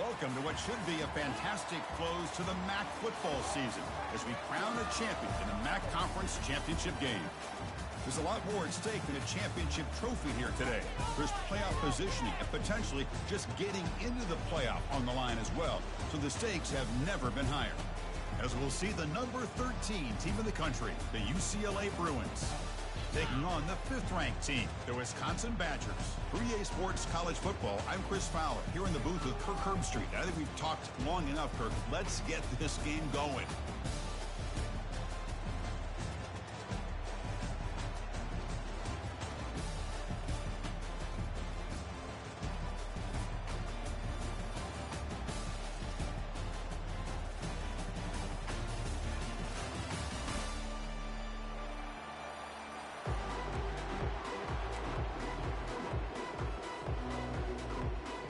Welcome to what should be a fantastic close to the MAC football season as we crown a champion in the MAC Conference Championship game. There's a lot more at stake than a championship trophy here today. There's playoff positioning and potentially just getting into the playoff on the line as well, so the stakes have never been higher. As we'll see the number 13 team in the country, the UCLA Bruins, taking on the 5th-ranked team, the Wisconsin Badgers. For EA Sports College Football, I'm Chris Fowler, here in the booth with Kirk Herbstreit. I think we've talked long enough, Kirk. Let's get this game going.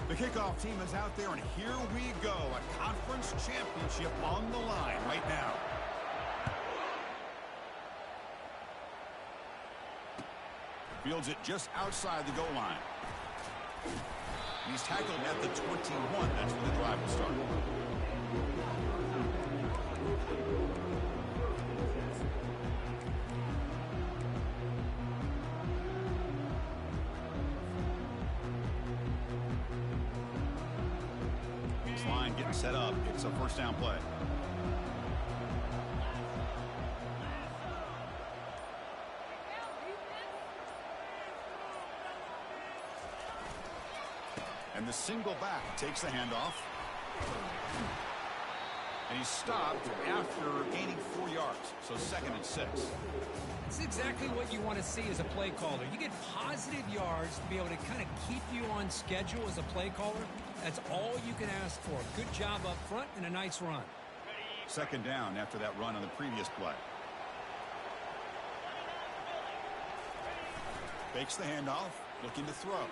The kickoff team is out there, and here we go. A conference championship on the line right now. Fields it just outside the goal line. He's tackled at the 21. That's where the drive will start. Line getting set up. It's a first down play. And the single back takes the handoff. And he's stopped after gaining 4 yards. So 2nd and 6. It's exactly what you want to see as a play caller. You get positive yards to be able to kind of keep you on schedule as a play caller. That's all you can ask for. Good job up front and a nice run. 2nd down after that run on the previous play. Fakes the handoff, looking to throw.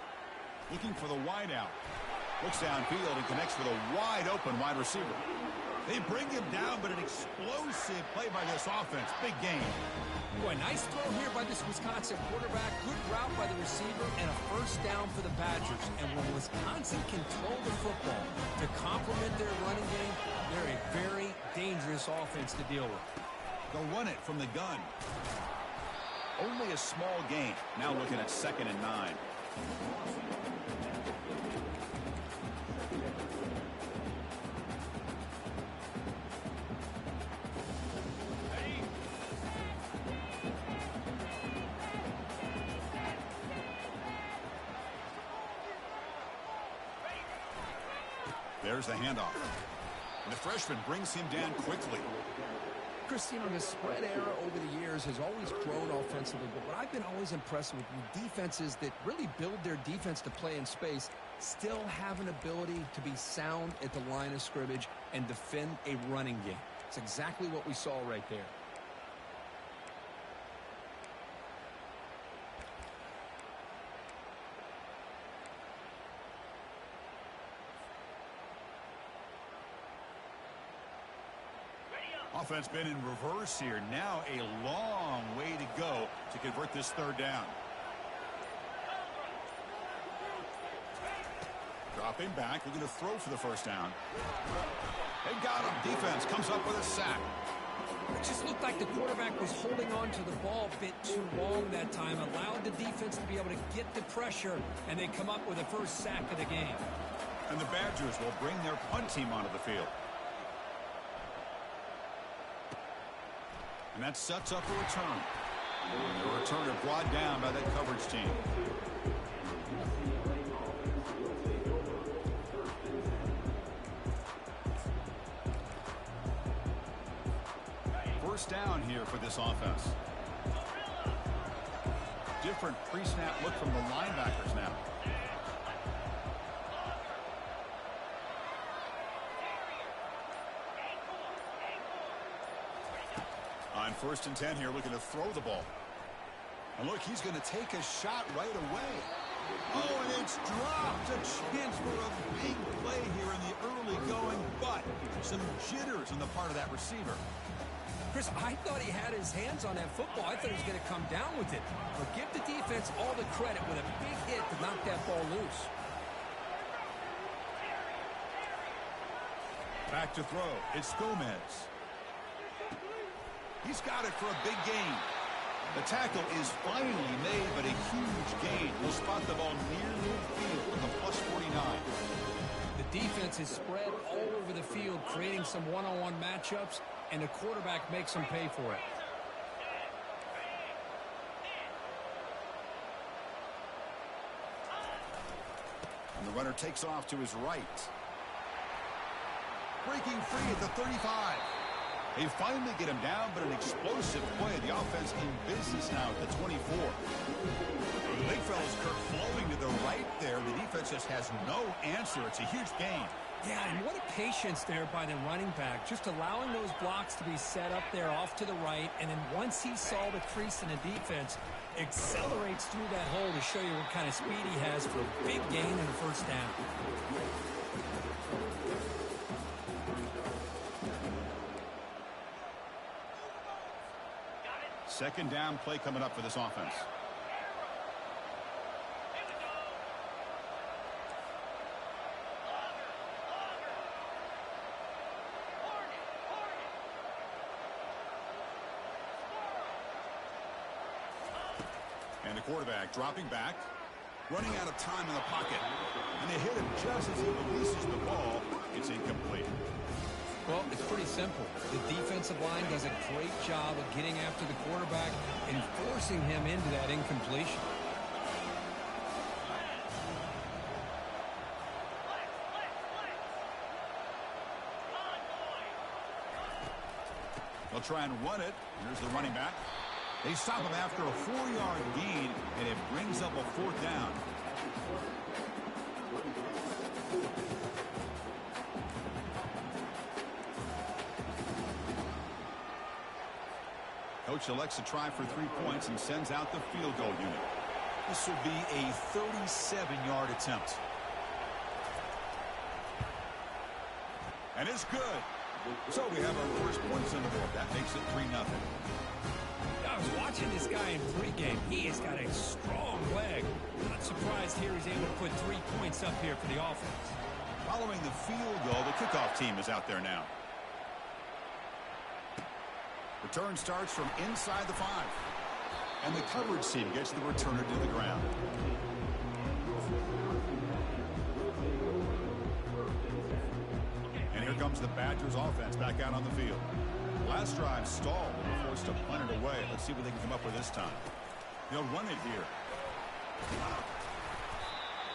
Looking for the wide out. Looks downfield and connects with a wide open wide receiver. They bring him down, but an explosive play by this offense. Big gain. Boy, nice throw here by this Wisconsin quarterback. Good route by the receiver and a first down for the Badgers. And when Wisconsin control the football to complement their running game, they're a very dangerous offense to deal with. They'll run it from the gun. Only a small gain. Now looking at 2nd and 9. There's the handoff. And the freshman brings him down quickly. Chris, you know, the spread era over the years has always grown offensively, but what I've been always impressed with defenses that really build their defense to play in space still have an ability to be sound at the line of scrimmage and defend a running game. It's exactly what we saw right there. Offense been in reverse here. Now a long way to go to convert this 3rd down. Dropping back, looking to throw for the first down. They got him. Defense comes up with a sack. It just looked like the quarterback was holding on to the ball a bit too long that time, allowed the defense to be able to get the pressure, and they come up with the first sack of the game. And the Badgers will bring their punt team onto the field. And that sets up a return. The returner brought down by that coverage team. First down here for this offense. Different pre-snap look from the linebackers now. On 1st and 10 here, looking to throw the ball. And look, he's going to take a shot right away. Oh, and it's dropped. A chance for a big play here in the early going, but some jitters on the part of that receiver. Chris, I thought he had his hands on that football. I thought he was going to come down with it. But give the defense all the credit with a big hit to knock that ball loose. Back to throw. It's Gomez. He's got it for a big gain. The tackle is finally made, but a huge gain. Will spot the ball near midfield with a +49. The defense is spread all over the field, creating some one-on-one matchups, and the quarterback makes them pay for it. And the runner takes off to his right. Breaking free at the 35. They finally get him down, but an explosive play. The offense in business now at the 24. The big fella's Kirk flowing to the right there. The defense just has no answer. It's a huge gain. Yeah, and what a patience there by the running back, just allowing those blocks to be set up there off to the right, and then once he saw the crease in the defense, accelerates through that hole to show you what kind of speed he has for a big gain and a first down. Second down play coming up for this offense. And the quarterback dropping back, running out of time in the pocket. And they hit him just as he releases the ball. It's incomplete. Well, it's pretty simple. The defensive line does a great job of getting after the quarterback and forcing him into that incompletion. They'll try and run it. Here's the running back. They stop him after a 4-yard gain, and it brings up a fourth down. Coach elects to try for 3 points and sends out the field goal unit. This will be a 37-yard attempt. And it's good. So we have our first points on the board. That makes it 3-0. I was watching this guy in pregame. He has got a strong leg. Not surprised here he's able to put 3 points up here for the offense. Following the field goal, the kickoff team is out there now. Return starts from inside the 5. And the coverage team gets the returner to the ground. And here comes the Badgers offense back out on the field. Last drive stalled and forced to punt it away. Let's see what they can come up with this time. They'll run it here.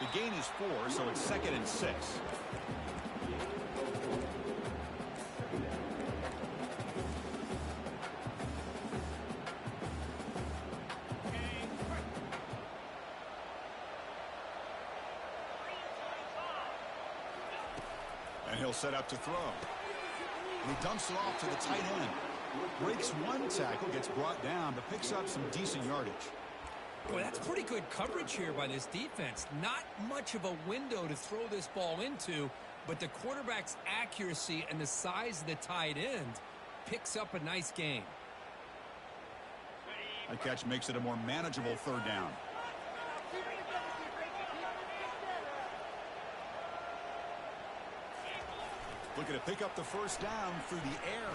The gain is 4, so it's 2nd and 6. And he'll set up to throw. And he dumps it off to the tight end. Breaks one tackle, gets brought down, but picks up some decent yardage. Boy, that's pretty good coverage here by this defense. Not much of a window to throw this ball into, but the quarterback's accuracy and the size of the tight end picks up a nice gain. That catch makes it a more manageable 3rd down. Looking to pick up the first down through the air.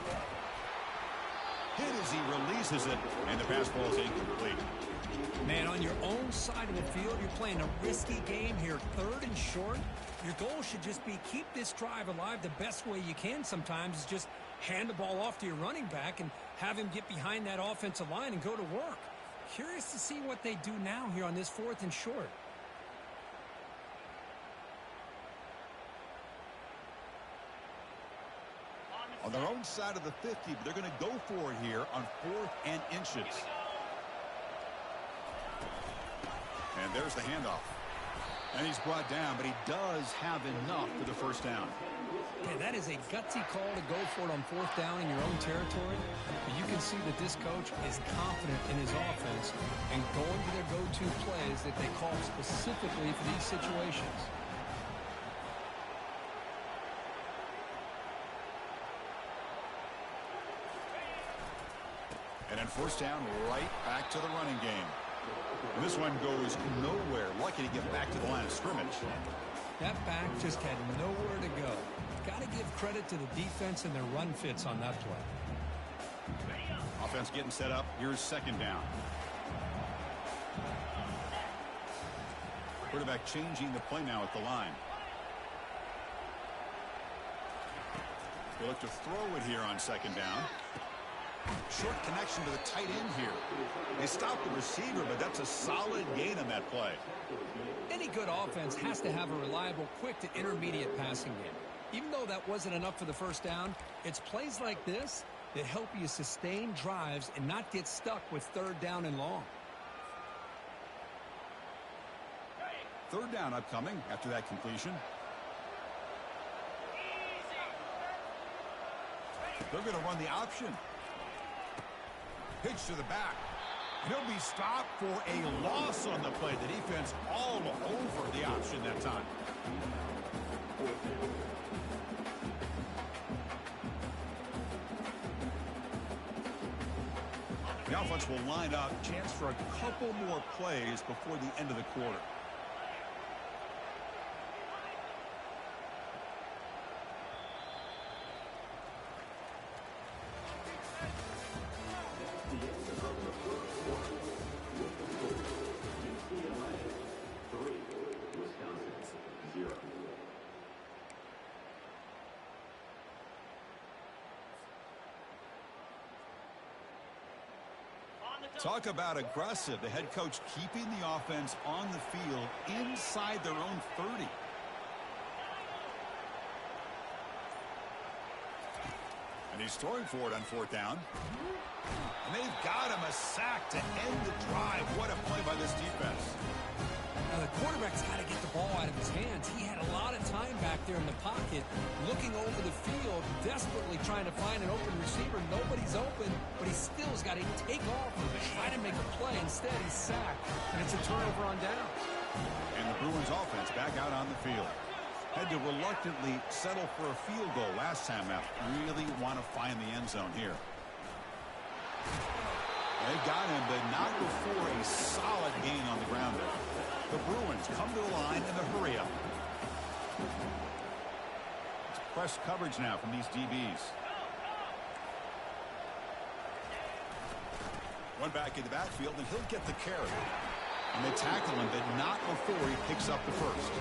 Hit as he releases it, and the pass ball is incomplete. Man, on your own side of the field, you're playing a risky game here, 3rd and short. Your goal should just be keep this drive alive the best way you can sometimes is just hand the ball off to your running back and have him get behind that offensive line and go to work. Curious to see what they do now here on this 4th and short. On their own side of the 50, but they're going to go for it here on 4th and inches. And there's the handoff. And he's brought down, but he does have enough for the first down. Yeah, that is a gutsy call to go for it on 4th down in your own territory. But you can see that this coach is confident in his offense and going to their go-to plays that they call specifically for these situations. And then first down, right back to the running game. And this one goes nowhere. Lucky to get back to the line of scrimmage. That back just had nowhere to go. Got to give credit to the defense and their run fits on that play. Offense getting set up. Here's second down. Quarterback changing the play now at the line. They look to throw it here on second down. Short connection to the tight end here. They stopped the receiver, but that's a solid gain on that play. Any good offense has to have a reliable, quick to intermediate passing game. Even though that wasn't enough for the first down, it's plays like this that help you sustain drives and not get stuck with third down and long. Third down upcoming after that completion. They're going to run the option. Pitch to the back. He'll be stopped for a loss on the play. The defense all over the option that time. The offense will line up. Chance for a couple more plays before the end of the quarter. Talk about aggressive. The head coach keeping the offense on the field inside their own 30. And he's throwing for it on fourth down. And they've got him a sack to end the drive. What a play by this defense. Now, the quarterback's got to get the ball out of his hands. He had a lot of time back there in the pocket, looking over the field, desperately trying to find an open receiver. Nobody's open, but he still's got to take off and try to make a play. Instead, he's sacked, and it's a turnover on down. And the Bruins offense back out on the field. Had to reluctantly settle for a field goal last time out. Really want to find the end zone here. They got him, but not before a solid gain on the ground there. The Bruins come to the line in the hurry-up. It's press coverage now from these DBs. One back in the backfield, and he'll get the carry. And they tackle him, but not before he picks up the first.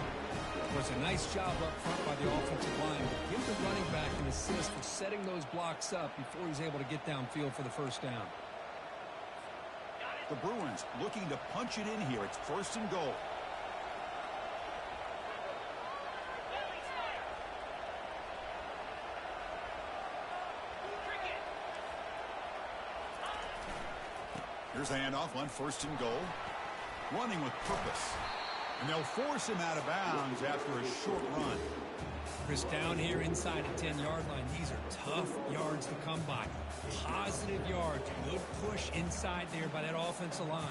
It was a nice job up front by the offensive line. Give the running back an assist for setting those blocks up before he's able to get downfield for the first down. The Bruins looking to punch it in here. It's first and goal. Here's the handoff on first and goal. Running with purpose. And they'll force him out of bounds after a short run. Chris, down here inside the 10-yard line, these are tough yards to come by. Positive yards. Good push inside there by that offensive line.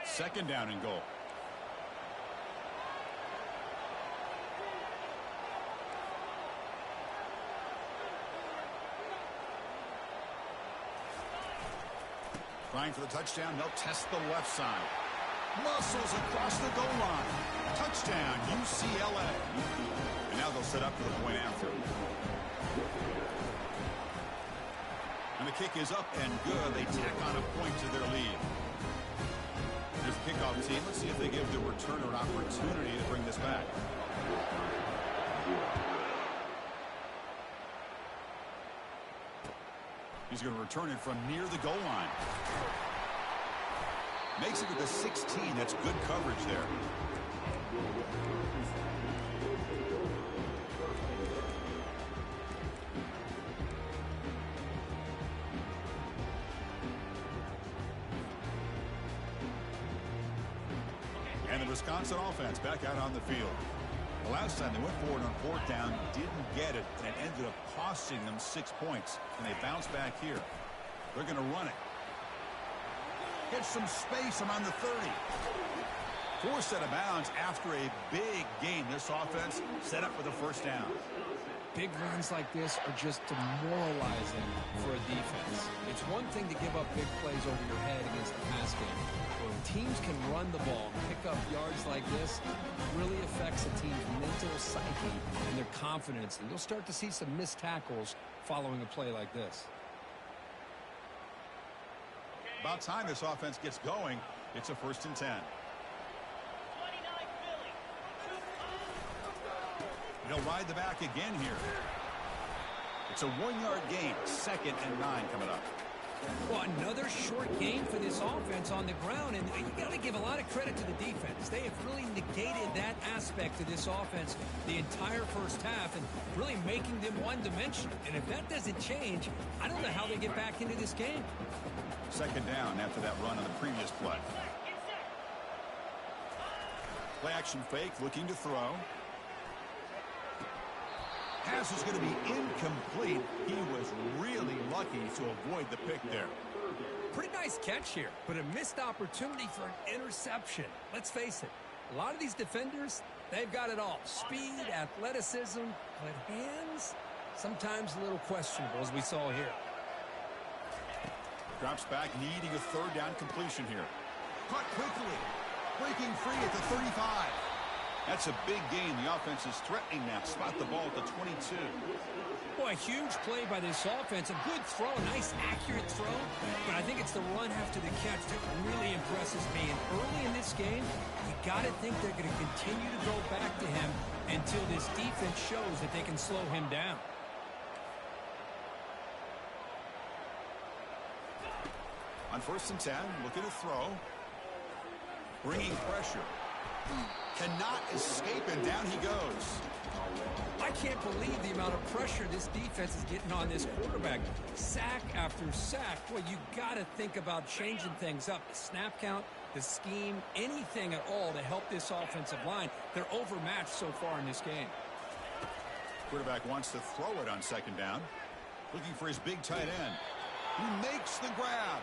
Second down and goal. Trying for the touchdown. They'll test the left side. Muscles across the goal line. Touchdown, UCLA. And now they'll set up for the point after. And the kick is up and good. They tack on a point to their lead. Here's the kickoff team. Let's see if they give the returner an opportunity to bring this back. He's going to return it from near the goal line. Makes it to the 16. That's good coverage there. And the Wisconsin offense back out on the field. The last time they went forward on fourth down, didn't get it, and it ended up costing them 6 points. And they bounce back here. They're going to run it. Get some space around the 30. Forced out of bounds after a big gain. This offense set up for the first down. Big runs like this are just demoralizing for a defense. It's one thing to give up big plays over your head against the pass game. But when teams can run the ball and pick up yards like this, it really affects a team's mental psyche and their confidence. And you'll start to see some missed tackles following a play like this. About time this offense gets going. It's a 1st and 10. He'll ride the back again here. It's a 1-yard gain. 2nd and 9 coming up. Well, another short game for this offense on the ground, and you got to give a lot of credit to the defense. They have really negated that aspect of this offense the entire first half and really making them one-dimensional. And if that doesn't change, I don't know how they get back into this game. 2nd down after that run on the previous play. Play action fake, looking to throw. Pass is going to be incomplete. He was really lucky to avoid the pick there. Pretty nice catch here, but a missed opportunity for an interception. Let's face it, a lot of these defenders, they've got it all. Speed, athleticism, but hands, sometimes a little questionable, as we saw here. Drops back, needing a 3rd down completion here. Caught quickly. Breaking free at the 35. That's a big gain. The offense is threatening now. Spot the ball at the 22. Boy, a huge play by this offense. A good throw, a nice accurate throw. But I think it's the run after the catch that really impresses me. And early in this game, you got to think they're going to continue to go back to him until this defense shows that they can slow him down. On 1st and 10, looking to throw. Bringing pressure. Cannot escape, and down he goes. I can't believe the amount of pressure this defense is getting on this quarterback. Sack after sack. Well, you got to think about changing things up. The snap count, the scheme, anything at all to help this offensive line. They're overmatched so far in this game. Quarterback wants to throw it on 2nd down. Looking for his big tight end. He makes the grab.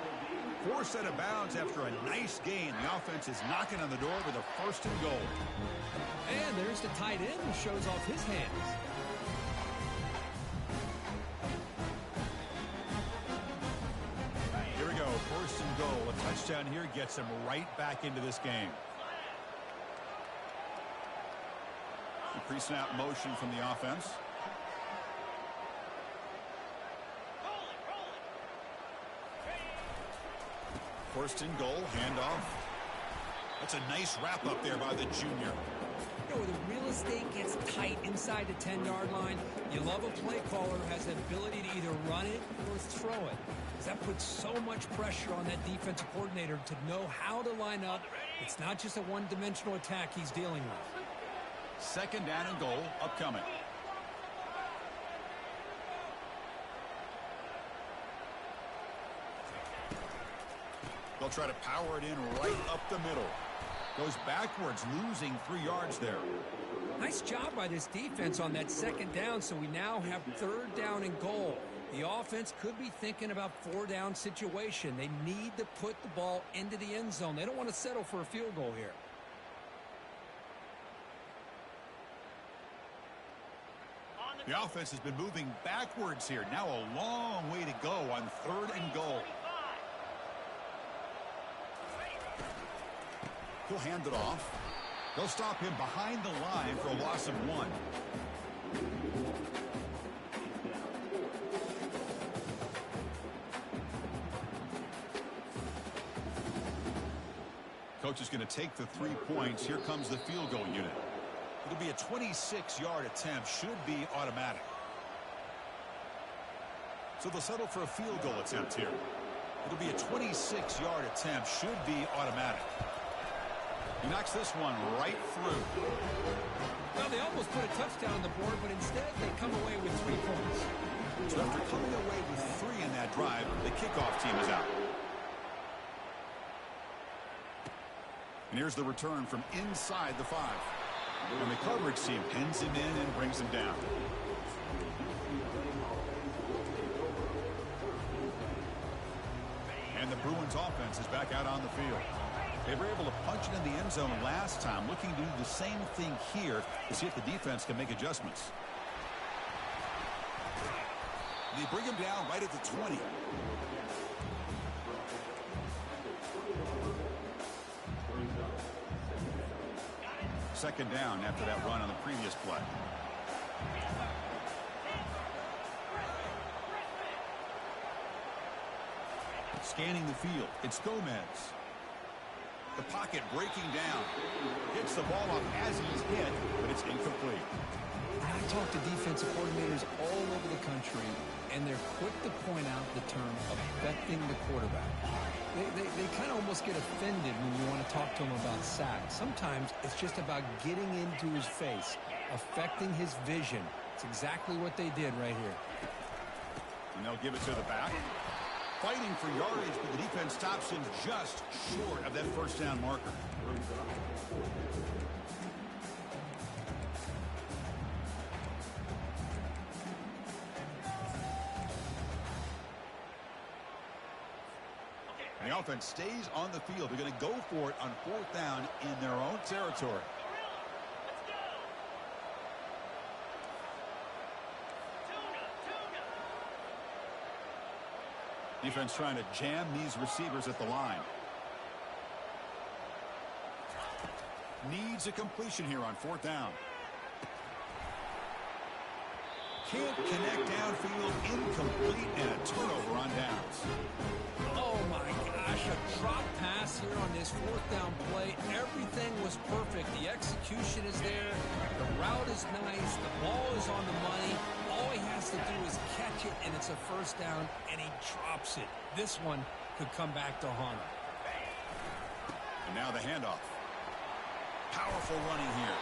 Forced out of bounds after a nice gain. The offense is knocking on the door with a 1st and goal. And there's the tight end who shows off his hands. Here we go. 1st and goal. A touchdown here gets him right back into this game. The pre-snap motion from the offense. First and goal, handoff. That's a nice wrap up there by the junior. You know, the real estate gets tight inside the 10-yard line. You love a play caller who has the ability to either run it or throw it. Because that puts so much pressure on that defensive coordinator to know how to line up. It's not just a one-dimensional attack he's dealing with. 2nd down and goal, upcoming. They'll try to power it in right up the middle. Goes backwards, losing 3 yards there. Nice job by this defense on that 2nd down, so we now have 3rd down and goal. The offense could be thinking about 4-down situation. They need to put the ball into the end zone. They don't want to settle for a field goal here. The offense has been moving backwards here. Now a long way to go on 3rd and goal. He'll hand it off. They'll stop him behind the line for a loss of 1. Coach is going to take the 3 points. Here comes the field goal unit. It'll be a 26-yard attempt. Should be automatic. So they'll settle for a field goal attempt here. It'll be a 26-yard attempt. Should be automatic. He knocks this one right through. Well, they almost put a touchdown on the board, but instead they come away with 3 points. So after coming away with 3 in that drive, the kickoff team is out. And here's the return from inside the 5. And the coverage team pins him in and brings him down. And the Bruins offense is back out on the field. They were able to punch it in the end zone last time, looking to do the same thing here to see if the defense can make adjustments. They bring him down right at the 20. Second down after that run on the previous play. Scanning the field, it's Gomez. The pocket breaking down. Hits the ball up as he's hit, but it's incomplete. I talk to defensive coordinators all over the country, and they're quick to point out the term affecting the quarterback. They kind of almost get offended when you want to talk to them about sacks. Sometimes it's just about getting into his face, affecting his vision. It's exactly what they did right here. And they'll give it to the back. Fighting for yardage, but the defense stops him just short of that first down marker. And the offense stays on the field. They're going to go for it on fourth down in their own territory. Defense trying to jam these receivers at the line. Needs a completion here on fourth down. Can't connect downfield, incomplete, and a turnover on downs. Oh my gosh, a drop pass here on this fourth down play. Everything was perfect. The execution is there. The route is nice. The ball is on the money. All he has to do is catch it, and it's a first down, and he drops it. This one could come back to haunt him. And now the handoff. Powerful running here.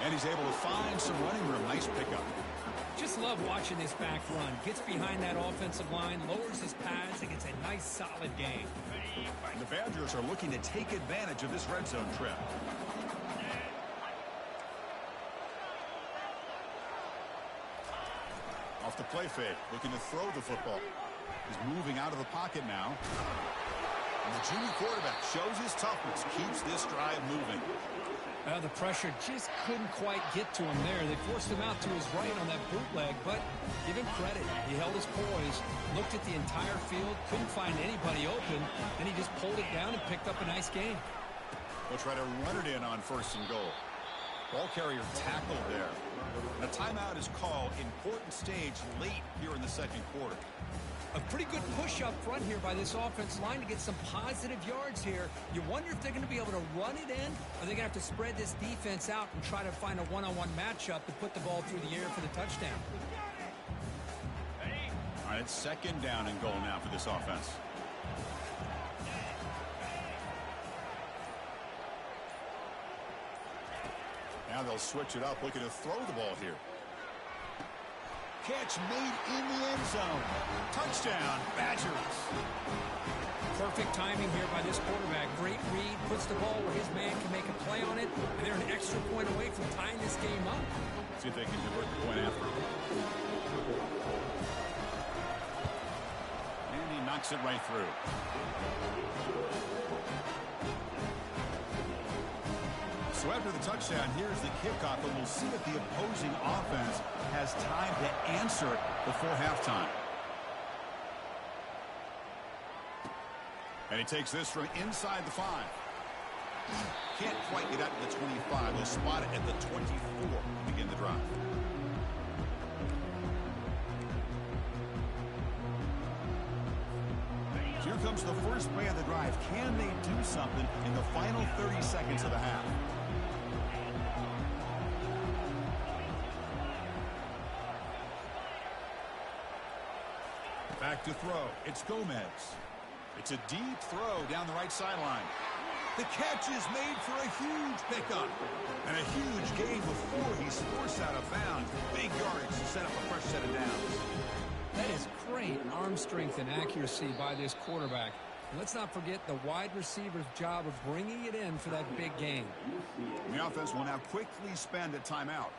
And he's able to find some running room. Nice pickup. Just love watching this back run. Gets behind that offensive line, lowers his pads, and gets a nice, solid gain. And the Badgers are looking to take advantage of this red zone trip. Off the play fake, looking to throw the football. He's moving out of the pocket now. And the junior quarterback shows his toughness, keeps this drive moving. The pressure just couldn't quite get to him there. They forced him out to his right on that bootleg, but give him credit. He held his poise, looked at the entire field, couldn't find anybody open, and he just pulled it down and picked up a nice gain. They'll try to run it in on first and goal. Ball carrier tackled there. And a timeout is called. Important stage late here in the second quarter. A pretty good push up front here by this offense line to get some positive yards here. You wonder if they're going to be able to run it in, or they're going to have to spread this defense out and try to find a one-on-one matchup to put the ball through the air for the touchdown. All right, it's second down and goal now for this offense. Now they'll switch it up, looking to throw the ball here. Catch made in the end zone. Touchdown, Badgers. Perfect timing here by this quarterback. Great read, puts the ball where his man can make a play on it, and they're an extra point away from tying this game up. See if they can convert the point after. And he knocks it right through. So after the touchdown, here's the kickoff, and we'll see if the opposing offense has time to answer before halftime. And he takes this from inside the 5. Can't quite get out to the 25. They'll spot it at the 24 to begin the drive. So here comes the first play of the drive. Can they do something in the final 30 seconds of the half? Back to throw. It's Gomez. It's a deep throw down the right sideline. The catch is made for a huge pickup. And a huge gain before he's forced out of bounds. Big yardage to set up a fresh set of downs. That is great arm strength and accuracy by this quarterback. And let's not forget the wide receiver's job of bringing it in for that big gain. The offense will now quickly spend a timeout.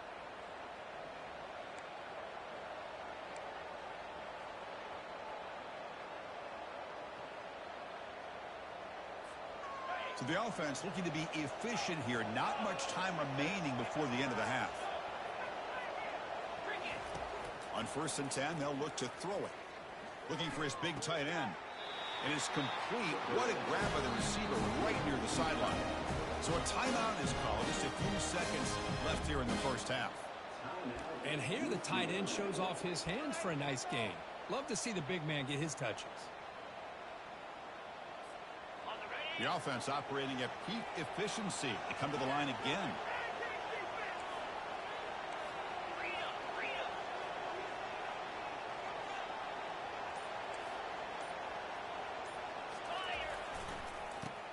So the offense looking to be efficient here. Not much time remaining before the end of the half. On On 1st and 10, they'll look to throw it. Looking for his big tight end. And it's complete. What a grab by the receiver right near the sideline. So a timeout is called. Just a few seconds left here in the first half. And here the tight end shows off his hands for a nice gain. Love to see the big man get his touches. The offense operating at peak efficiency. They come to the line again.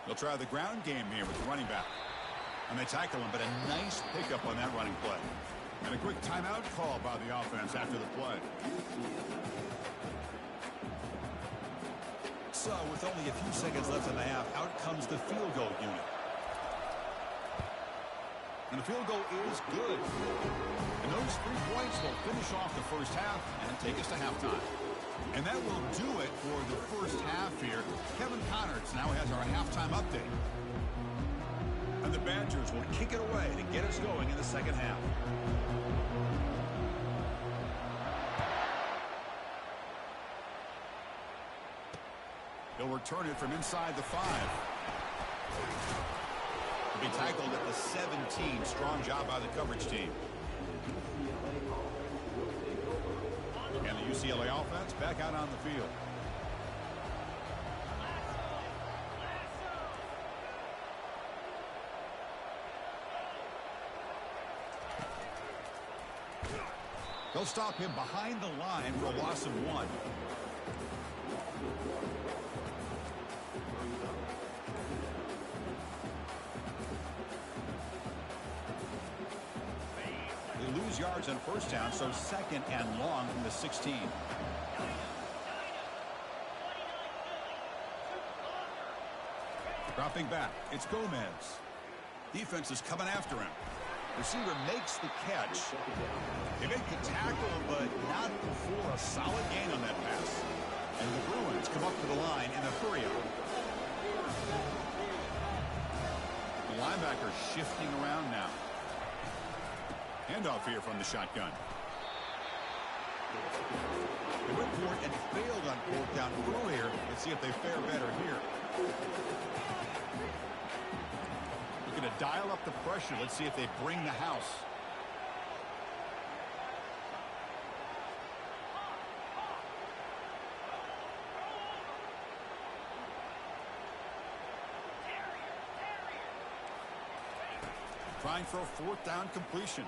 They'll try the ground game here with the running back. And they tackle him, but a nice pickup on that running play. And a quick timeout call by the offense after the play. So with only a few seconds left in the half, out comes the field goal unit. And the field goal is good. And those 3 points will finish off the first half and take us to halftime. And that will do it for the first half here. Kevin Connors now has our halftime update. And the Badgers will kick it away to get us going in the second half. They'll return it from inside the 5. They'll be tackled at the 17. Strong job by the coverage team. And the UCLA offense back out on the field. They'll stop him behind the line for a loss of 1. They lose yards on first down, so 2nd and long from the 16. Dropping back, it's Gomez. Defense is coming after him. Receiver makes the catch. They make the tackle, but not before a solid gain on that pass. And the Bruins come up to the line in a hurry-up. The linebacker shifting around now. Handoff here from the shotgun. They went for it and failed on 4th down earlier. Let's see if they fare better here. Looking to dial up the pressure. Let's see if they bring the house. Trying for a 4th down completion.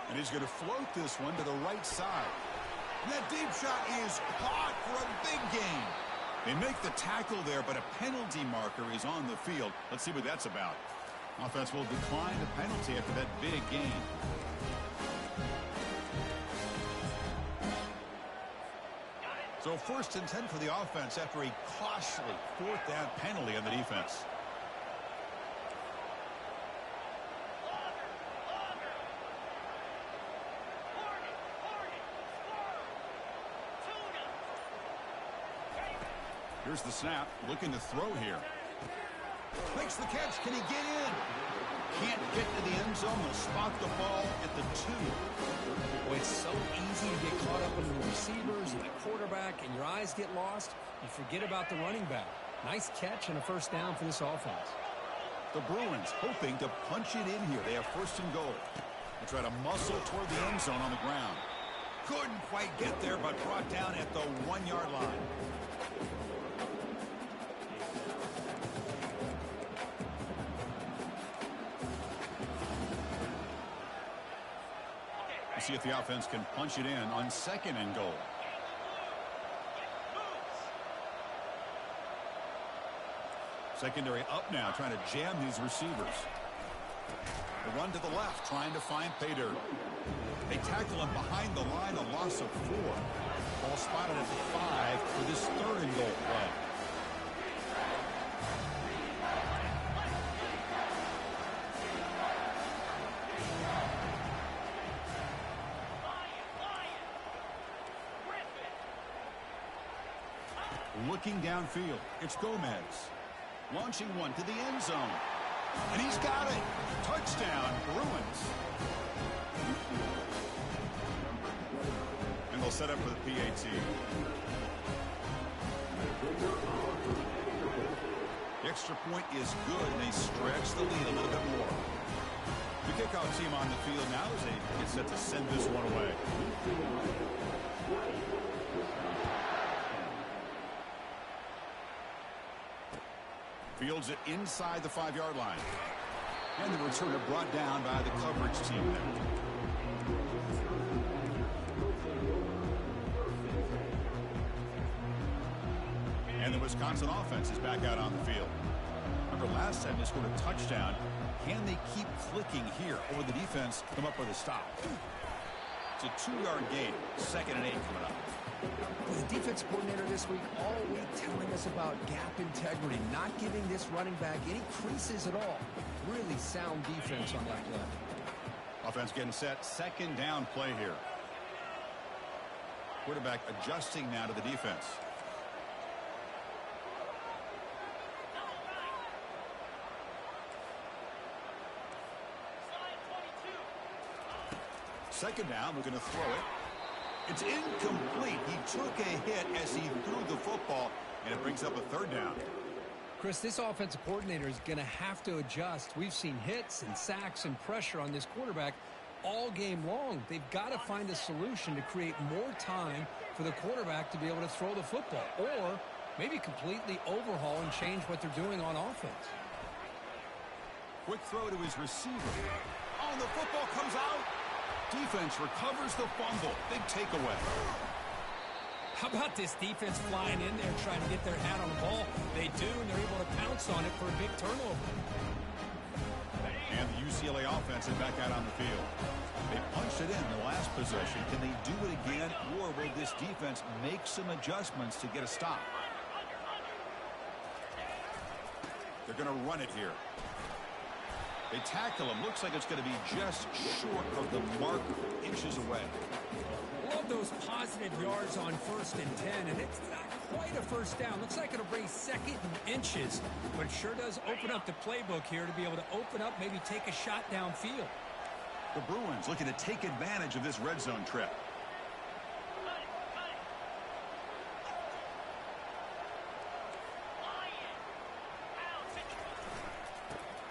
And he's going to float this one to the right side. And that deep shot is caught for a big gain. They make the tackle there, but a penalty marker is on the field. Let's see what that's about. Offense will decline the penalty after that big gain. So 1st and 10 for the offense after a costly 4th down penalty on the defense. Here's the snap, looking to throw here. Makes the catch, can he get in? Can't get to the end zone, they'll spot the ball at the 2. Boy, it's so easy to get caught up in the receivers and the quarterback, and your eyes get lost. You forget about the running back. Nice catch and a 1st down for this offense. The Bruins hoping to punch it in here. They have 1st and goal. They try to muscle toward the end zone on the ground. Couldn't quite get there, but brought down at the 1-yard line. See if the offense can punch it in on 2nd and goal. Secondary up now, trying to jam these receivers. The run to the left, trying to find Pater. They tackle him behind the line, a loss of 4. Ball spotted at the 5 for this 3rd and goal play. Looking downfield, it's Gomez. Launching one to the end zone. And he's got it. Touchdown, Bruins. will set up for the PAT. The extra point is good, and they stretch the lead a little bit more. The kickoff team on the field now as they get set to send this one away. Fields it inside the 5-yard line. And the returner brought down by the coverage team there. And the Wisconsin offense is back out on the field. Remember last time they scored a touchdown. Can they keep clicking here, or will the defense come up with a stop? It's a 2-yard gain. 2nd and 8 coming up. The defense coordinator this week all week telling us about gap integrity, not giving this running back any creases at all. Really sound defense on that play. Offense getting set. 2nd down play here. Quarterback adjusting now to the defense. Second down, we're going to throw it. It's incomplete. He took a hit as he threw the football, and it brings up a 3rd down. Chris, this offensive coordinator is going to have to adjust. We've seen hits and sacks and pressure on this quarterback all game long. They've got to find a solution to create more time for the quarterback to be able to throw the football, or maybe completely overhaul and change what they're doing on offense. Quick throw to his receiver. Oh, and the football comes out. Defense recovers the fumble. Big takeaway. How about this defense flying in there trying to get their hat on the ball? They do, and they're able to pounce on it for a big turnover. And the UCLA offense is back out on the field. They punched it in the last possession. Can they do it again, or will this defense make some adjustments to get a stop? They're going to run it here. They tackle him. Looks like it's going to be just short of the marker, inches away. Love those positive yards on 1st and 10, and it's not quite a first down. Looks like it'll bring 2nd and inches, but it sure does open up the playbook here to be able to open up, maybe take a shot downfield. The Bruins looking to take advantage of this red zone trip.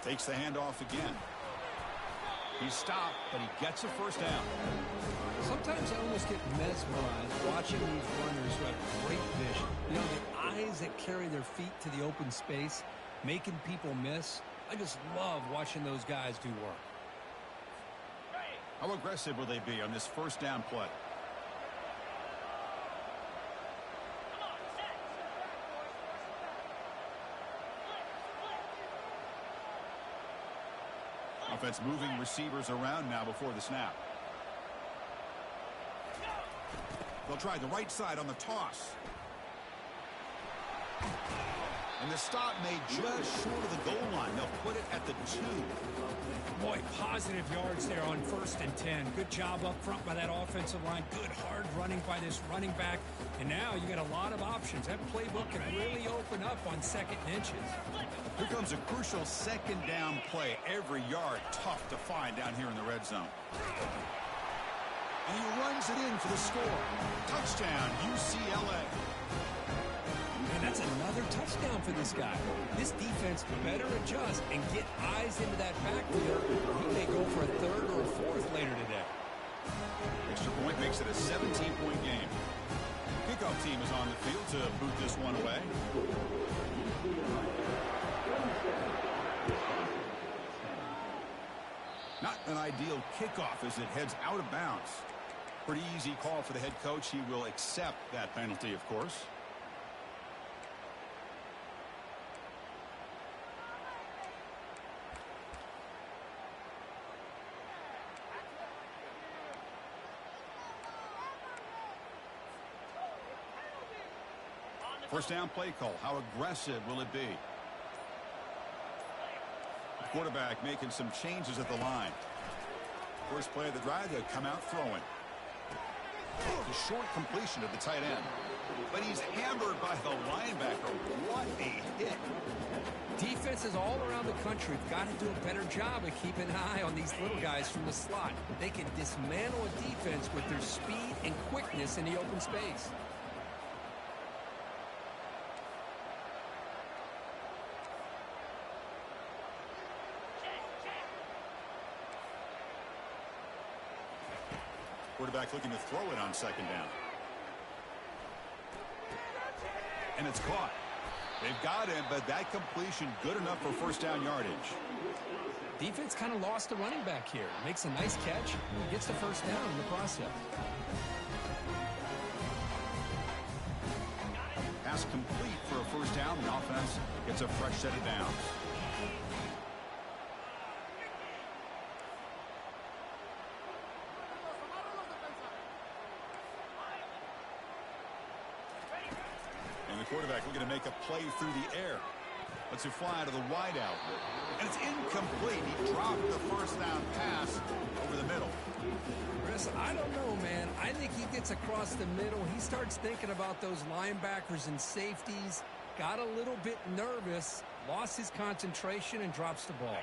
Takes the handoff again. He's stopped, but he gets a 1st down. Sometimes I almost get mesmerized watching these runners who have great vision. You know, the eyes that carry their feet to the open space, making people miss. I just love watching those guys do work. How aggressive will they be on this 1st down play? Offense moving receivers around now before the snap. They'll try the right side on the toss. And the stop made just short of the goal line. They'll put it at the 2. Boy, positive yards there on 1st and 10. Good job up front by that offensive line. Good hard running by this running back. And now you got a lot of options. That playbook can really open up on 2nd and inches. Here comes a crucial 2nd down play. Every yard tough to find down here in the red zone. And he runs it in for the score. Touchdown, UCLA. And that's another touchdown for this guy. This defense better adjust and get eyes into that backfield. He may go for a 3rd or a 4th later today. Extra point makes it a 17-point game. Kickoff team is on the field to boot this one away. Not an ideal kickoff as it heads out of bounds. Pretty easy call for the head coach. He will accept that penalty, of course. First down play call. How aggressive will it be? The quarterback making some changes at the line. First play of the drive, they come out throwing. The short completion of the tight end. But he's hammered by the linebacker. What a hit. Defenses all around the country have got to do a better job of keeping an eye on these little guys from the slot. They can dismantle a defense with their speed and quickness in the open space. Quarterback looking to throw it on second down. And it's caught. They've got him, but that completion good enough for first down yardage. Defense kind of lost the running back here. Makes a nice catch and gets the first down in the process. Pass complete for a first down. The offense gets a fresh set of downs. Quarterback looking to make a play through the air. Lets it fly to the wideout. And it's incomplete. He dropped the first down pass over the middle. Chris, I don't know, man. I think he gets across the middle. He starts thinking about those linebackers and safeties. Got a little bit nervous. Lost his concentration and drops the ball.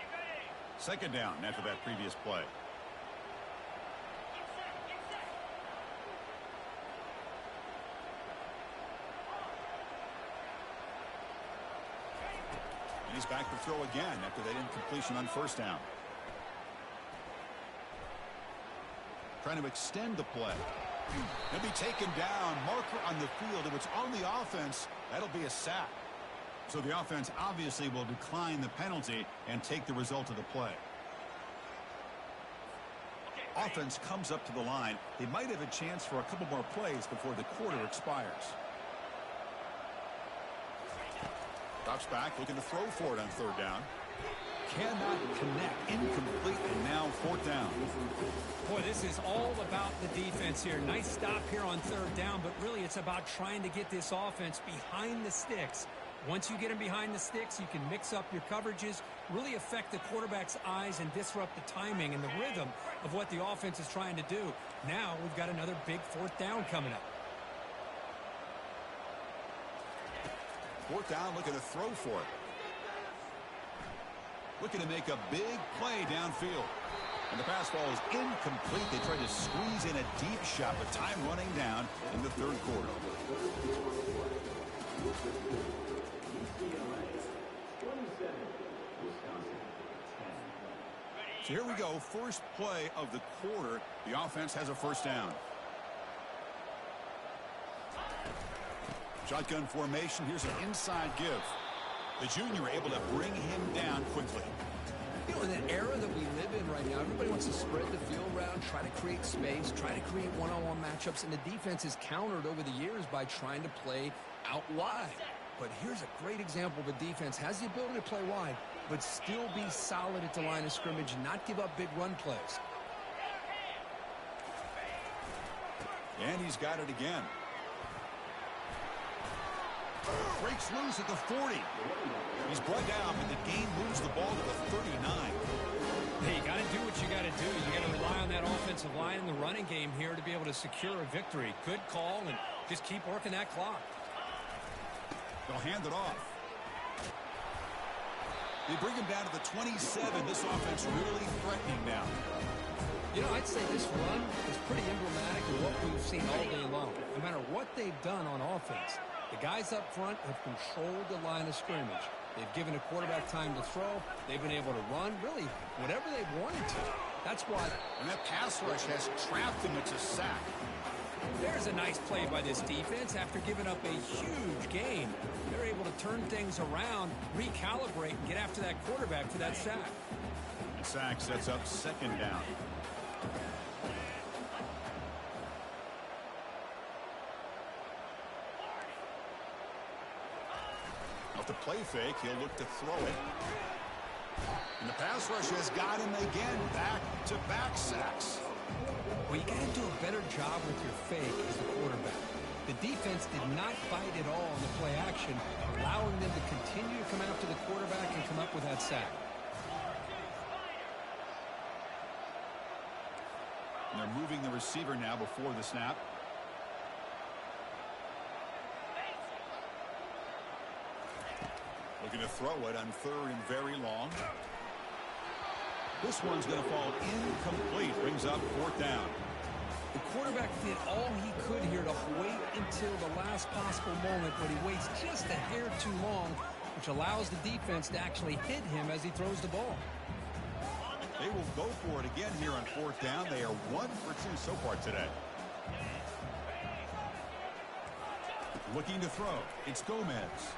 Second down after that previous play. He's back to throw again after that incompletion on first down. Trying to extend the play. He'll be taken down. Marker on the field. If it's on the offense, that'll be a sack. So the offense obviously will decline the penalty and take the result of the play. Offense comes up to the line. They might have a chance for a couple more plays before the quarter expires. Drops back, looking to throw for it on third down. Cannot connect. Incomplete, and now fourth down. Boy, this is all about the defense here. Nice stop here on third down, but really it's about trying to get this offense behind the sticks. Once you get them behind the sticks, you can mix up your coverages, really affect the quarterback's eyes and disrupt the timing and the rhythm of what the offense is trying to do. Now we've got another big fourth down coming up. Fourth down, looking to throw for it. Looking to make a big play downfield. And the pass ball is incomplete. They tried to squeeze in a deep shot, but time running down in the third quarter. So here we go. First play of the quarter. The offense has a first down. Shotgun formation. Here's an inside give. The junior able to bring him down quickly. You know, in the era that we live in right now, everybody wants to spread the field around, try to create space, try to create one-on-one matchups, and the defense is countered over the years by trying to play out wide. But here's a great example of a defense has the ability to play wide, but still be solid at the line of scrimmage and not give up big run plays. And he's got it again. Breaks loose at the 40. He's brought down, and the game moves the ball to the 39. Hey, you got to do what you got to do. You got to rely on that offensive line in the running game here to be able to secure a victory. Good call, and just keep working that clock. They'll hand it off. They bring him down to the 27. This offense really threatening now. You know, I'd say this run is pretty emblematic of what we've seen all day long. No matter what they've done on offense, the guys up front have controlled the line of scrimmage. They've given a quarterback time to throw. They've been able to run, really, whatever they've wanted to. That's why. And that pass rush has trapped him. It's a sack. There's a nice play by this defense after giving up a huge gain. They're able to turn things around, recalibrate, and get after that quarterback for that sack. The sack sets up second down. Off the play fake, he'll look to throw it. And the pass rush has got him again. Back-to-back sacks. Well, you got to do a better job with your fake as the quarterback. The defense did not bite at all in the play action, allowing them to continue to come after the quarterback and come up with that sack. And they're moving the receiver now before the snap. Looking to throw it on 3rd and very long. This one's going to fall incomplete. Brings up 4th down. The quarterback did all he could here to wait until the last possible moment, but he waits just a hair too long, which allows the defense to actually hit him as he throws the ball. They will go for it again here on 4th down. They are 1 for 2 so far today. Looking to throw. It's Gomez.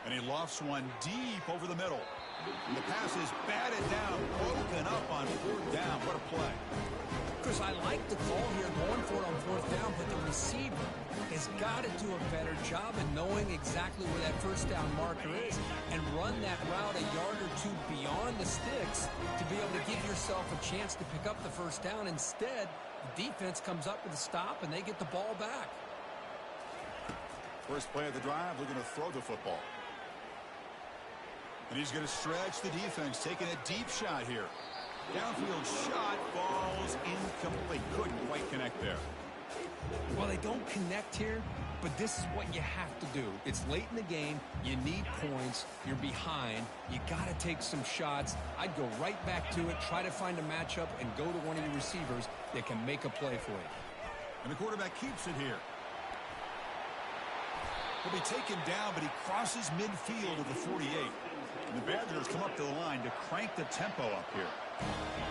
And he lofts one deep over the middle. And the pass is batted down, broken up on 4th down. What a play. Chris, I like the call here going for it on 4th down, but the receiver has got to do a better job of knowing exactly where that 1st down marker is and run that route a yard or 2 beyond the sticks to be able to give yourself a chance to pick up the 1st down. Instead, the defense comes up with a stop and they get the ball back. First play of the drive, looking to throw the football. And he's going to stretch the defense, taking a deep shot here. Downfield shot falls incomplete. Couldn't quite connect there. Well, they don't connect here, but this is what you have to do. It's late in the game. You need points. You're behind. You got to take some shots. I'd go right back to it, try to find a matchup, and go to one of your receivers that can make a play for you. And the quarterback keeps it here. He'll be taken down, but he crosses midfield of the 48. And the Badgers come up to the line to crank the tempo up here.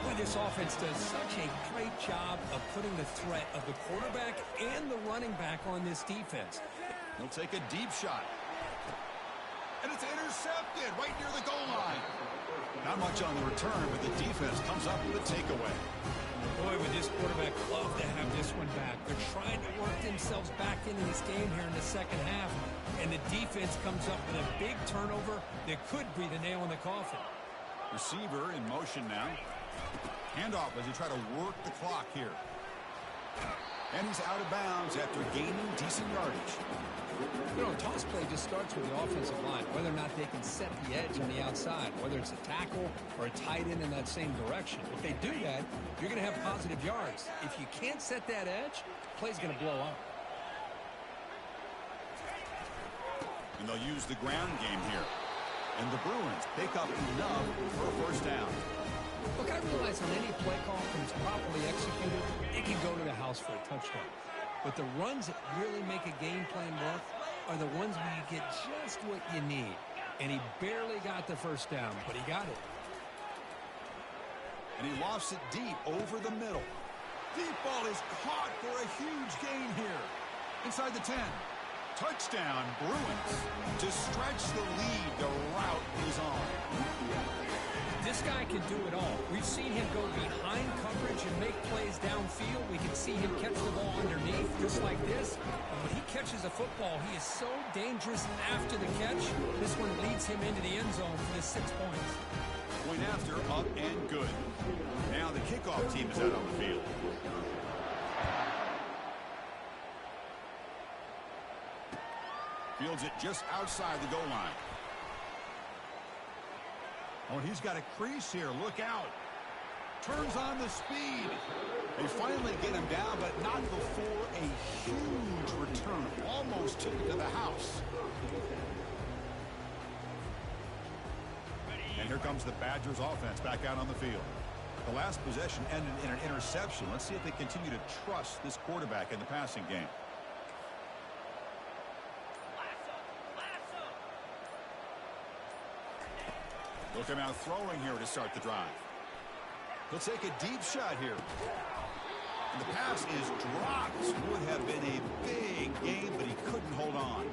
Boy, this offense does such a great job of putting the threat of the quarterback and the running back on this defense. He'll take a deep shot. And it's intercepted right near the goal line. Not much on the return, but the defense comes up with a takeaway. Boy, would this quarterback love to have this one back. They're trying to work themselves back into this game here in the second half, and the defense comes up with a big turnover that could breathe a nail in the coffin. Receiver in motion now. Handoff as he try to work the clock here. And he's out of bounds after gaining decent yardage. You know, toss play just starts with the offensive line, whether or not they can set the edge on the outside, whether it's a tackle or a tight end in that same direction. If they do that, you're going to have positive yards. If you can't set that edge, play's going to blow up. And they'll use the ground game here. And the Bruins pick up enough for a 1st down. Look, I realize on any play call, when it's properly executed, it can go to the house for a touchdown. But the runs that really make a game plan work are the ones where you get just what you need. And he barely got the 1st down, but he got it. And he lofts it deep over the middle. Deep ball is caught for a huge gain here. Inside the 10. Touchdown, Bruins. To stretch the lead, the route is on. This guy can do it all. We've seen him go behind coverage and make plays downfield. We can see him catch the ball underneath just like this. And when he catches a football, he is so dangerous after the catch. This one leads him into the end zone for the 6 points. Point after, up and good. Now the kickoff team is out on the field. Fields it just outside the goal line. Oh, and he's got a crease here. Look out. Turns on the speed. They finally get him down, but not before a huge return. Almost took it to the house. And here comes the Badgers offense back out on the field. The last possession ended in an interception. Let's see if they continue to trust this quarterback in the passing game. Look him out throwing here to start the drive. He'll take a deep shot here. And the pass is dropped. Would have been a big game, but he couldn't hold on.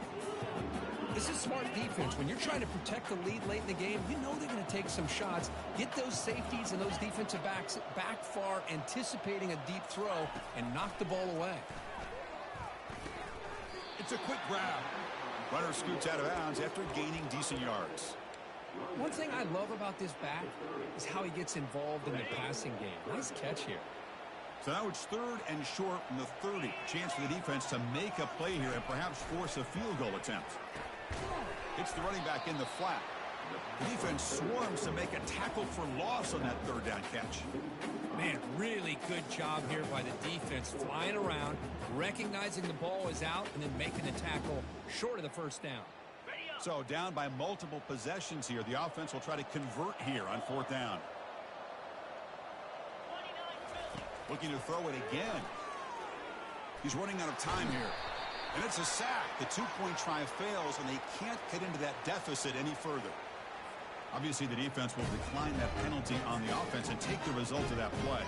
This is smart defense. When you're trying to protect the lead late in the game, you know they're going to take some shots. Get those safeties and those defensive backs back far, anticipating a deep throw, and knock the ball away. It's a quick grab. Runner scoots out of bounds after gaining decent yards. One thing I love about this back is how he gets involved in the passing game. Nice catch here. So now it's 3rd and short from the 30. Chance for the defense to make a play here and perhaps force a field goal attempt. It's the running back in the flat. The defense swarms to make a tackle for loss on that 3rd down catch. Man, really good job here by the defense, flying around, recognizing the ball is out, and then making the tackle short of the 1st down. So down by multiple possessions here. The offense will try to convert here on 4th down. Looking to throw it again. He's running out of time here. And it's a sack. The 2-point try fails, and they can't get into that deficit any further. Obviously, the defense will decline that penalty on the offense and take the result of that play.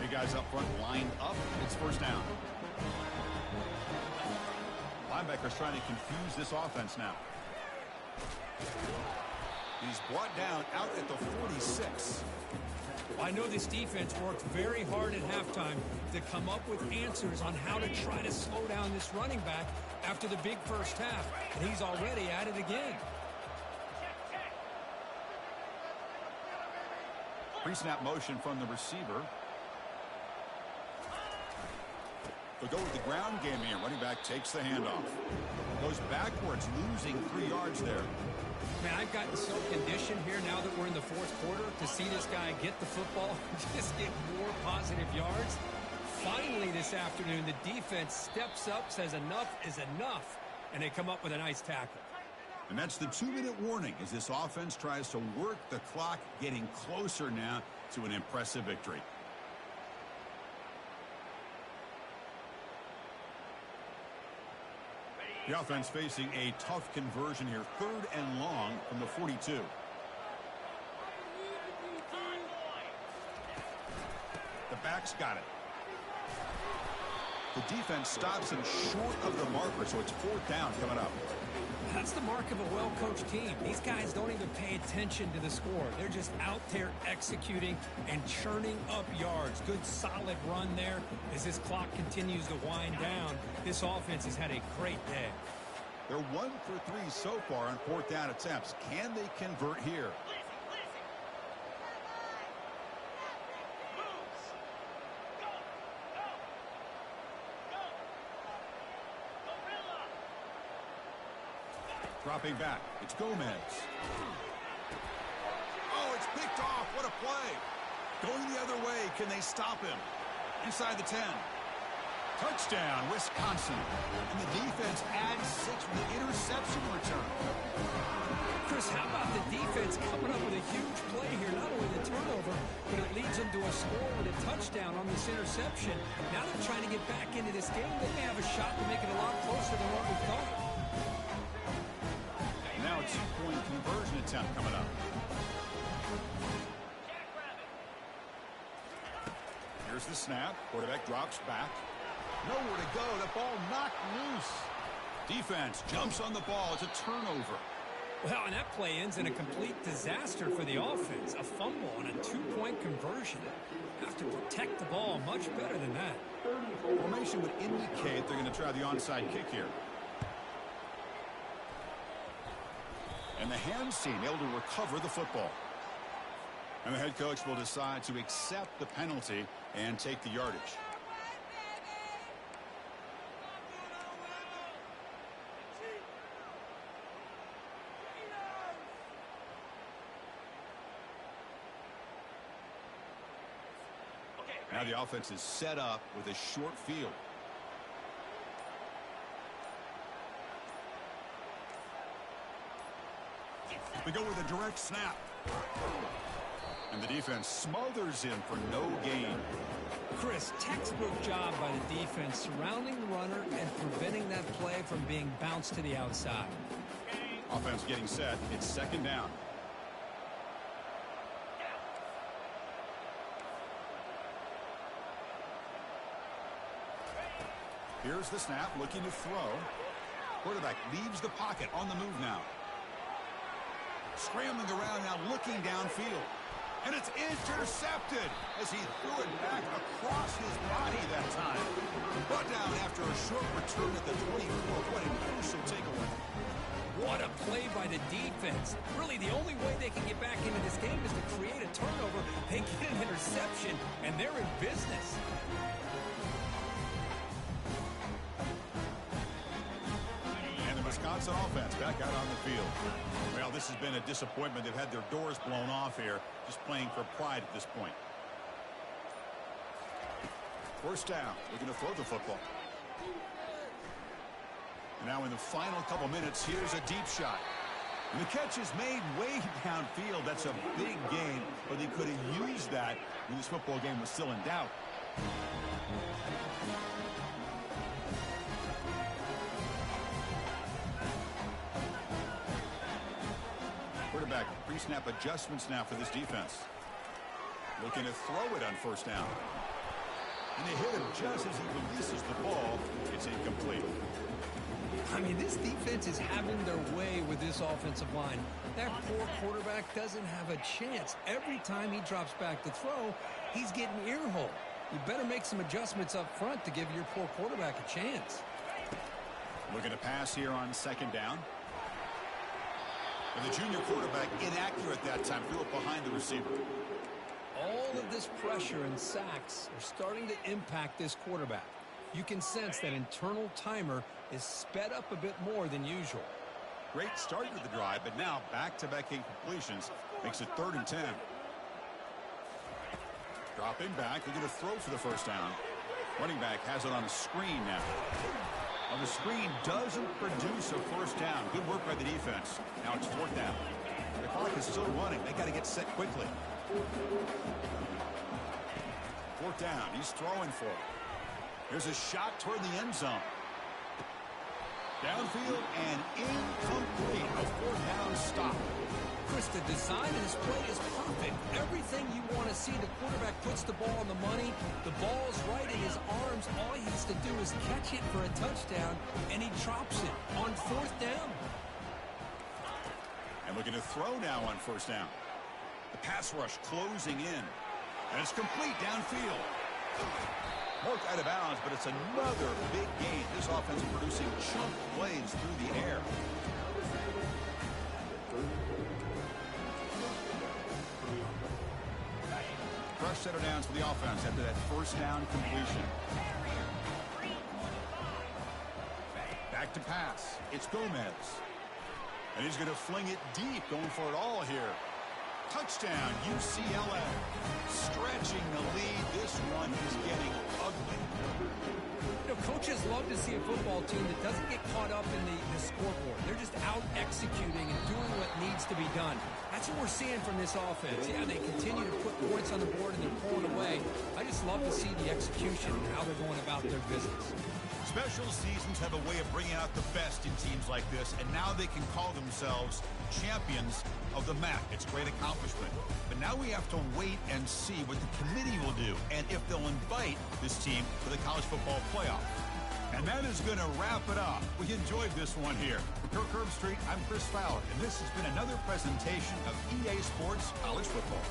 Big guys up front lined up. It's 1st down. Linebackers trying to confuse this offense now. He's brought down out at the 46. I know this defense worked very hard at halftime to come up with answers on how to try to slow down this running back after the big first half, and he's already at it again. Pre-snap motion from the receiver. They'll go with the ground game here. Running back takes the handoff. Goes backwards, losing 3 yards there. Man, I've gotten so conditioned here now that we're in the 4th quarter to see this guy get the football and just get more positive yards. Finally this afternoon, the defense steps up, says enough is enough, and they come up with a nice tackle. And that's the 2-minute warning as this offense tries to work the clock, getting closer now to an impressive victory. The offense facing a tough conversion here. 3rd and long from the 42. The back's got it. The defense stops him short of the marker, so it's 4th down coming up. That's the mark of a well-coached team. These guys don't even pay attention to the score. They're just out there executing and churning up yards. Good solid run there. As this clock continues to wind down, this offense has had a great day. They're 1 for 3 so far on 4th down attempts. Can they convert here? Dropping back. It's Gomez. Oh, it's picked off. What a play. Going the other way. Can they stop him? Inside the 10. Touchdown, Wisconsin. And the defense adds 6 with the interception return. Chris, how about the defense coming up with a huge play here? Not only the turnover, but it leads them to a score with a touchdown on this interception. Now they're trying to get back into this game. They may have a shot to make it a lot closer than what we thought. Now a 2-point conversion attempt coming up. Here's the snap. Quarterback drops back. Nowhere to go. The ball knocked loose. Defense jumps on the ball. It's a turnover. Well, and that play ends in a complete disaster for the offense. A fumble and a 2-point conversion. Have to protect the ball much better than that. Formation would indicate they're going to try the onside kick here. And the hands team able to recover the football. And the head coach will decide to accept the penalty and take the yardage. Now the offense is set up with a short field. We go with a direct snap. And the defense smothers him for no gain. Chris, textbook job by the defense surrounding the runner and preventing that play from being bounced to the outside. Offense getting set. It's 2nd down. Here's the snap, looking to throw. Quarterback leaves the pocket, on the move now. Scrambling around now, looking downfield. And it's intercepted as he threw it back across his body that time. Brought down after a short return at the 24. What a crucial takeaway. What a play by the defense. Really, the only way they can get back into this game is to create a turnover. They get an interception, and they're in business. Wisconsin offense back out on the field. Well, this has been a disappointment. They've had their doors blown off here, just playing for pride at this point. First down. Looking to throw the football. And now in the final couple minutes, here's a deep shot. And the catch is made way downfield. That's a big gain, but they could have used that when this football game was still in doubt. Quarterback pre-snap adjustments now for this defense. Looking to throw it on first down. And they hit him just as he releases the ball. It's incomplete. I mean, this defense is having their way with this offensive line. That poor quarterback doesn't have a chance. Every time he drops back to throw, he's getting ear-hole. You better make some adjustments up front to give your poor quarterback a chance. Looking to pass here on second down. And the junior quarterback inaccurate that time. Threw it behind the receiver. All of this pressure and sacks are starting to impact this quarterback. You can sense that internal timer is sped up a bit more than usual. Great start to the drive, but now back-to-back incompletions makes it 3rd and 10. Dropping back, looking to throw for the first down. Running back has it on a screen now. On the screen doesn't produce a first down. Good work by the defense. Now it's 4th down. The clock is still running. They got to get set quickly. 4th down. He's throwing for it. There's a shot toward the end zone. Downfield and incomplete. A 4th down stop. Chris, the design of this play is perfect. Everything you want to see. The quarterback puts the ball on the money. The ball's right in his arms. All he has to do is catch it for a touchdown, and he drops it on 4th down. And looking to throw now on first down. The pass rush closing in. And it's complete downfield. Marked out of bounds, but it's another big gain. This offense producing chunk plays through the air. Fresh set of downs for the offense after that first down completion. Back to pass. It's Gomez. And he's going to fling it deep, going for it all here. Touchdown, UCLA. Stretching the lead. This one is getting ugly. You know, coaches love to see a football team that doesn't get caught up in the scoreboard. They're just out executing and doing what needs to be done. That's what we're seeing from this offense. Yeah, they continue to put points on the board and they're pulling away. I just love to see the execution and how they're going about their business. Special seasons have a way of bringing out the best in teams like this, and now they can call themselves champions of the MAC. It's a great accomplishment. But now we have to wait and see what the committee will do and if they'll invite this team to the college football playoff. And that is going to wrap it up. We enjoyed this one here. For Kirk Herbstreit, I'm Chris Fowler, and this has been another presentation of EA Sports College Football.